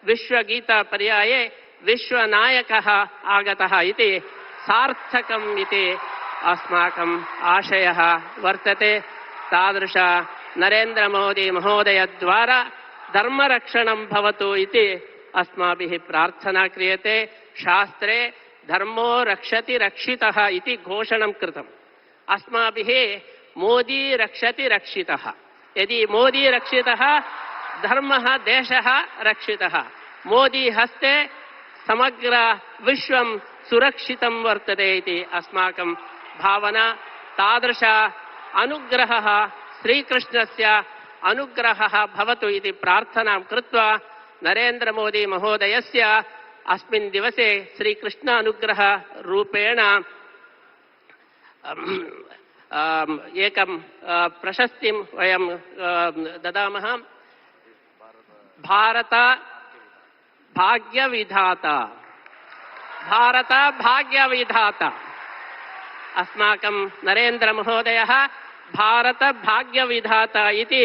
विश्वगीतापर्याये विश्वनायकः आगतः इति सार्थकम् इति अस्माकम् आशयः वर्तते। तादृश नरेन्द्रमोदी महोदयद्वारा धर्मरक्षणं भवतु इति अस्माभिः प्रार्थना क्रियते। शास्त्रे धर्मो रक्षति रक्षितः इति घोषणं कृतम्। अस्माभिः मोदी रक्षति रक्षितः। यदि मोदी रक्षितः धर्मः देशः रक्षितः। मोदी हस्ते समग्र विश्वं सुरक्षितं वर्तते इति अस्माकं भावना। तादृश अनुग्रहः श्रीकृष्णस्य अनुग्रहः भवतु इति प्रार्थनां कृत्वा नरेन्द्रमोदी महोदयस्य अस्मिन् दिवसे श्रीकृष्ण अनुग्रह रूपेण एकं प्रशस्तिं वयं ददामः। भारत भाग्यविधाता, भारत भाग्यविधाता। अस्माकं नरेन्द्रमहोदयः भारत भाग्यविधाता इति